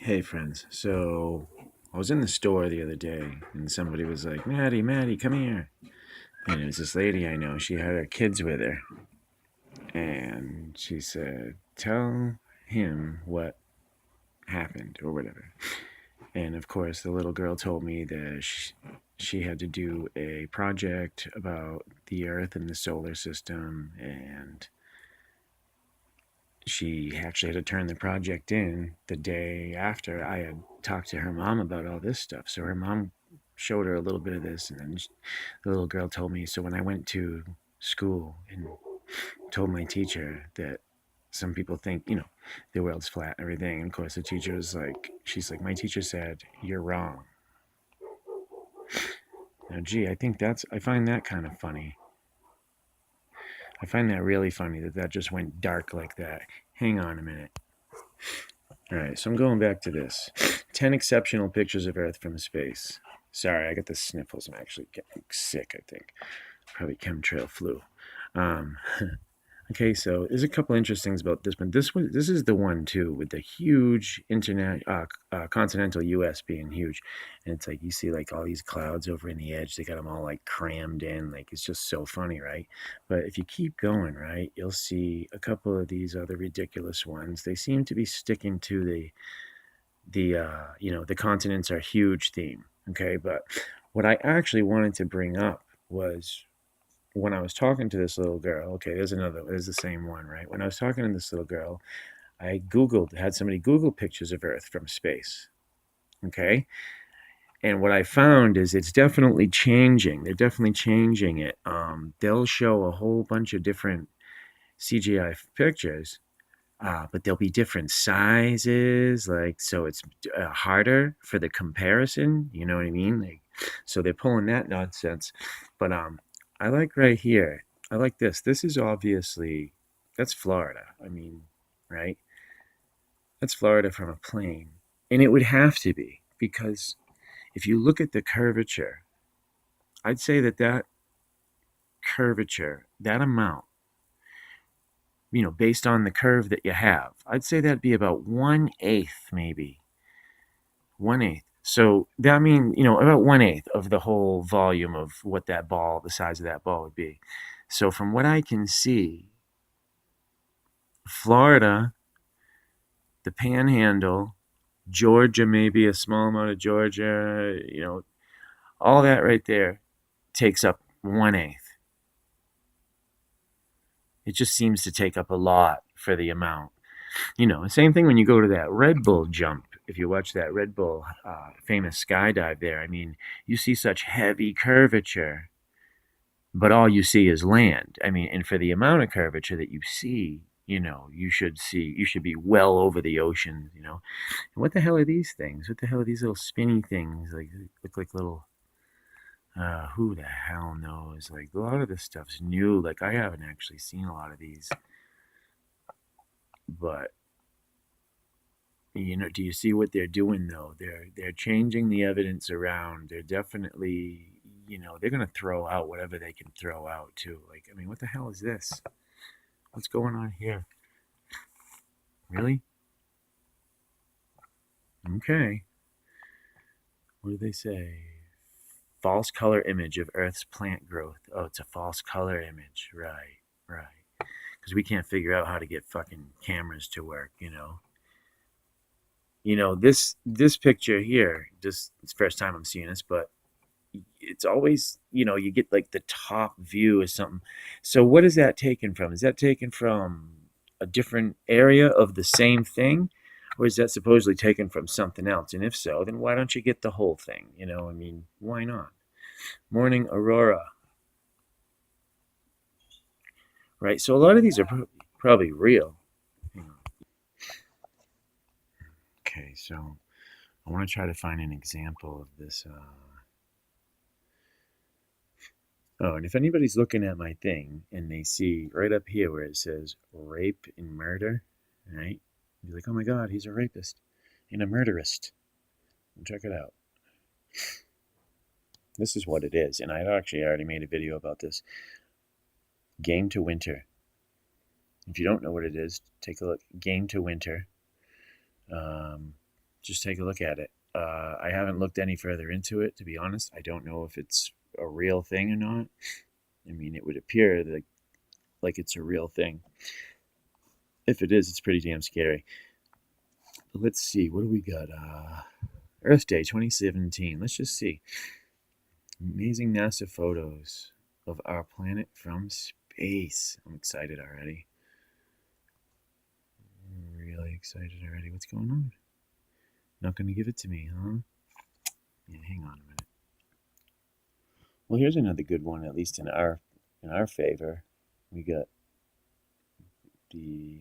Hey friends, so I was in the store the other day and somebody was like, Maddie, come here. And it was this lady I know, she had her kids with her. And she said, tell him what happened or whatever. And of course, the little girl told me that she had to do a project about the Earth and the solar system. And she actually had to turn the project in the day after I had talked to her mom about all this stuff. So her mom showed her a little bit of this, and then the little girl told me. So when I went to school and told my teacher that some people think, the world's flat and everything, and of course the teacher was like, she's like, my teacher said, you're wrong. Now, gee, I find that kind of funny. I find that really funny that just went dark like that. Hang on a minute. All right, so I'm going back to this. 10 exceptional pictures of Earth from space. Sorry, I got the sniffles. I'm actually getting sick, I think. Probably chemtrail flu. Um, okay, so there's a couple interesting things about this one. This is the one, too, with the huge continental U.S. being huge. And it's like you see like all these clouds over in the edge. They got them all like crammed in. Like it's just so funny, right? But if you keep going, right, you'll see a couple of these other ridiculous ones. They seem to be sticking to the continents are huge theme. Okay, but what I actually wanted to bring up was when I was talking to this little girl. Okay, there's the same one, right? When I was talking to this little girl, I had somebody Google pictures of Earth from space. Okay, and what I found is it's definitely changing. They're definitely changing it. They'll show a whole bunch of different CGI pictures, but there'll be different sizes, like so it's harder for the comparison. You know what I mean? Like, so they're pulling that nonsense. But I like right here. I like this. This is obviously that's Florida. I mean, right? That's Florida from a plane, and it would have to be because if you look at the curvature, I'd say that curvature, that amount, based on the curve that you have, I'd say that'd be about 1/8, maybe 1/8. So that means, about 1/8 of the whole volume of what the size of that ball would be. So from what I can see, Florida, the Panhandle, Georgia, maybe a small amount of Georgia, all that right there takes up 1/8. It just seems to take up a lot for the amount. Same thing when you go to that Red Bull jump. If you watch that Red Bull famous skydive there, I mean, you see such heavy curvature, but all you see is land. I mean, and for the amount of curvature that you see, you should be well over the ocean. And what the hell are these things? What the hell are these little spinny things? Like look like little. Who the hell knows? Like a lot of this stuff's new. Like I haven't actually seen a lot of these, but do you see what they're doing though? They're changing the evidence around. They're definitely, they're gonna throw out whatever they can throw out too. Like, I mean, what the hell is this? What's going on here? Really? Okay. What do they say? False color image of Earth's plant growth. Oh, it's a false color image. Right, right. Because we can't figure out how to get fucking cameras to work. This picture here, just it's the first time I'm seeing this, but it's always, you get like the top view or something. So what is that taken from? Is that taken from a different area of the same thing? Or is that supposedly taken from something else? And if so, then why don't you get the whole thing? I mean, why not? Morning aurora, right? So a lot of these are probably real. Okay, so I want to try to find an example of this. Oh, and if anybody's looking at my thing and they see right up here where it says rape and murder, right? Be like, oh my God, he's a rapist and a murderist. And check it out. This is what it is. And I actually already made a video about this. Game to Winter. If you don't know what it is, take a look. Game to Winter. Um, Just take a look at it. I haven't looked any further into it, to be honest. I don't know if it's a real thing or not. I mean, it would appear like it's a real thing. If it is, it's pretty damn scary. But let's see, what do we got? Earth Day 2017. Let's just see. Amazing NASA photos of our planet from space. I'm excited already. I'm really excited already. What's going on? Not going to give it to me, huh? Yeah, hang on a minute. Well, here's another good one, at least in our favor. We got the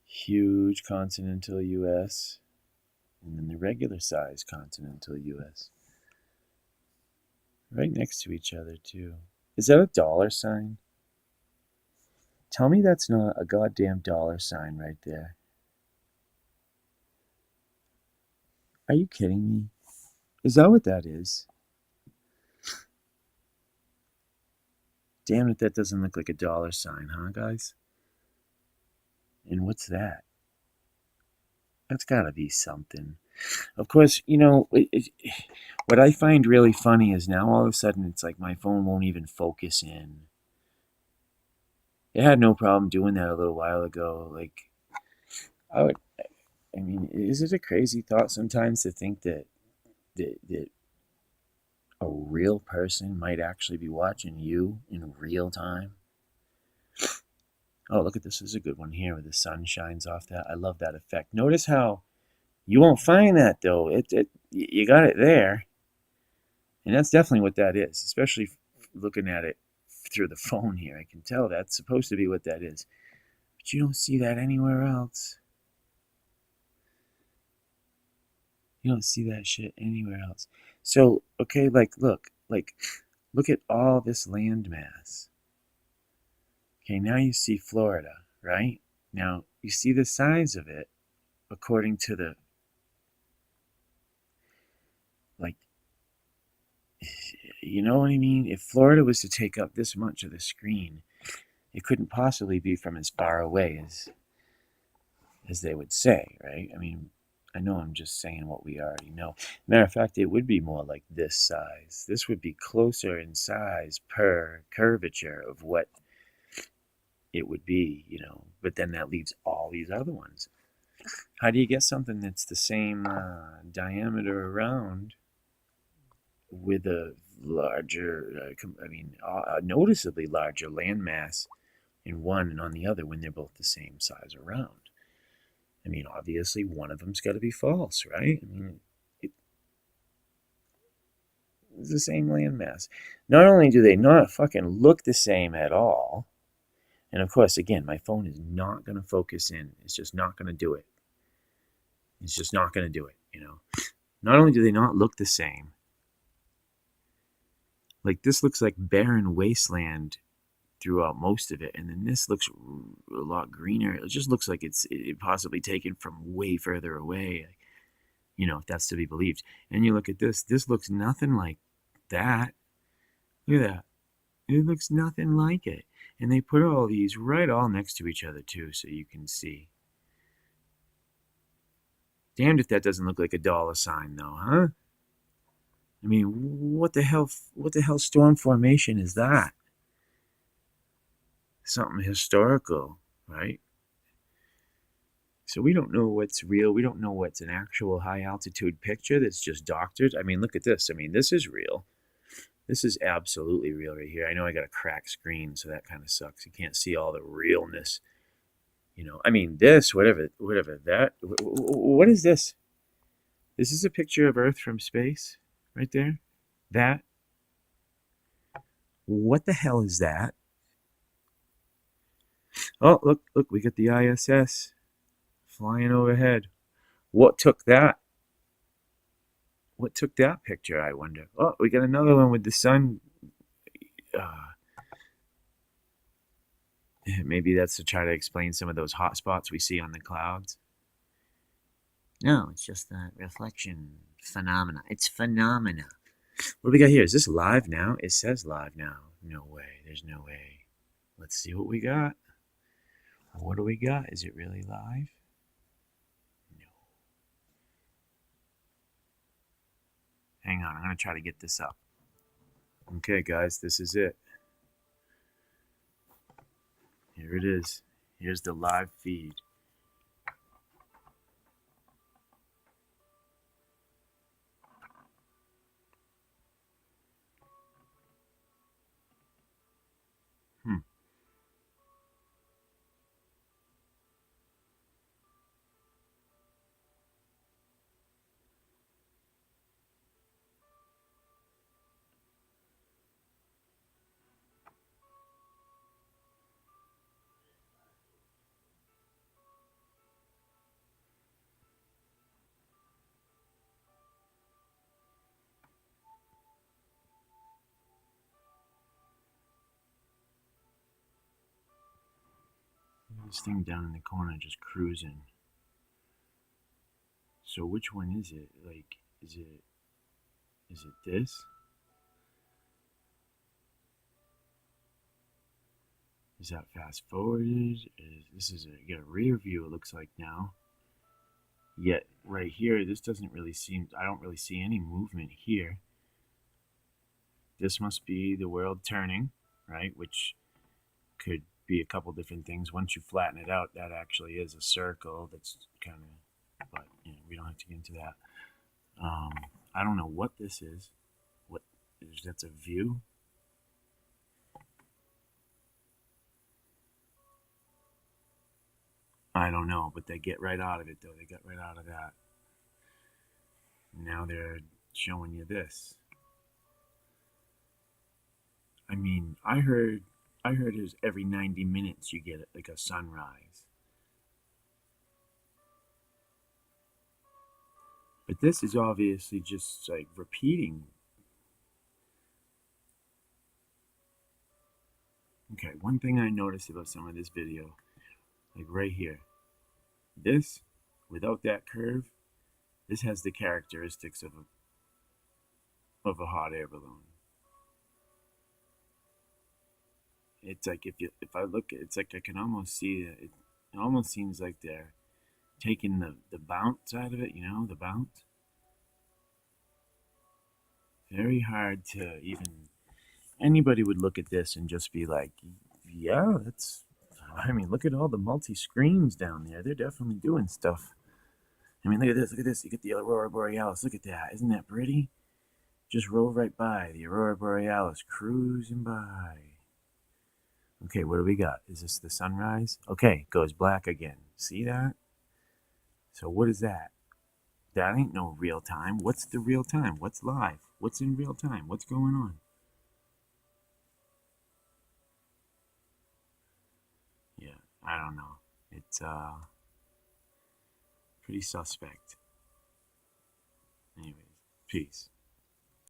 huge continental U.S. and then the regular size continental U.S. right next to each other too. Is that a dollar sign? Tell me that's not a goddamn dollar sign right there. Are you kidding me? Is that what that is? Damn it, that doesn't look like a dollar sign, huh, guys? And what's that? That's gotta be something. Of course, what I find really funny is now all of a sudden it's like my phone won't even focus in. It had no problem doing that a little while ago. Like, I would, I mean, is it a crazy thought sometimes to think that a real person might actually be watching you in real time? Oh, look at this. This is a good one here where the sun shines off that. I love that effect. Notice how you won't find that though. You got it there, and that's definitely what that is. Especially looking at it through the phone here, I can tell that's supposed to be what that is. But you don't see that anywhere else. You don't see that shit anywhere else. So, okay, look at all this land mass. Okay, now you see Florida, right? Now you see the size of it according to the like you know what I mean? If Florida was to take up this much of the screen, it couldn't possibly be from as far away as they would say, right? I mean, I know I'm just saying what we already know. Matter of fact, it would be more like this size. This would be closer in size per curvature of what it would be, but then that leaves all these other ones. How do you get something that's the same diameter around with a larger, noticeably larger landmass in one and on the other when they're both the same size around? I mean, obviously, one of them's got to be false, right? I mean, it's the same landmass. Not only do they not fucking look the same at all, and of course, again, my phone is not going to focus in. It's just not going to do it. It's just not going to do it. Not only do they not look the same, like this looks like barren wasteland throughout most of it, and then this looks a lot greener. It just looks like it's possibly taken from way further away, if that's to be believed. And you look at this. This looks nothing like that. Look at that. It looks nothing like it. And they put all these right all next to each other too, so you can see. Damned if that doesn't look like a dollar sign, though, huh? I mean, what the hell? What the hell storm formation is that? Something historical, right? So we don't know what's real. We don't know what's an actual high altitude picture that's just doctored. I mean, look at this. I mean, this is real. This is absolutely real right here. I know I got a cracked screen, so that kind of sucks. You can't see all the realness. I mean, this, whatever that. What is this? Is this a picture of Earth from space right there? That? What the hell is that? Oh, look, we got the ISS flying overhead. What took that? What took that picture, I wonder? Oh, we got another one with the sun. Uh, Maybe that's to try to explain some of those hot spots we see on the clouds. No, it's just the reflection phenomena. It's phenomena. What do we got here? Is this live now? It says live now. No way. There's no way. Let's see what we got. What do we got? Is it really live? No Hang on, I'm going to try to get this up. Okay, guys, this is it. Here it is. Here's the live feed. Hmm. This thing down in the corner just cruising. So which one is it? Like, is it this? Is that fast forwarded? This is you got a rear view, it looks like now. Yet right here, this doesn't really seem, I don't really see any movement here. This must be the world turning, right? Which could be a couple different things. Once you flatten it out, that actually is a circle. That's kind of, but we don't have to get into that. I don't know what this is. What is that's a view? I don't know, but they get right out of it though. They got right out of that. Now they're showing you this. I mean, I heard it was every 90 minutes you get like a sunrise. But this is obviously just like repeating. Okay, one thing I noticed about some of this video, like right here, this, without that curve, this has the characteristics of a hot air balloon. It's like if I look, it's like I can almost see it. It almost seems like they're taking the bounce out of it. The bounce. Very hard to even anybody would look at this and just be like, yeah, that's. I mean, look at all the multi screens down there. They're definitely doing stuff. I mean, look at this. Look at this. You get the Aurora Borealis. Look at that. Isn't that pretty? Just roll right by. The Aurora Borealis cruising by. Okay, what do we got? Is this the sunrise? Okay, goes black again. See that? So what is that? That ain't no real time. What's the real time? What's live? What's in real time? What's going on? Yeah, I don't know. It's pretty suspect. Anyways, peace.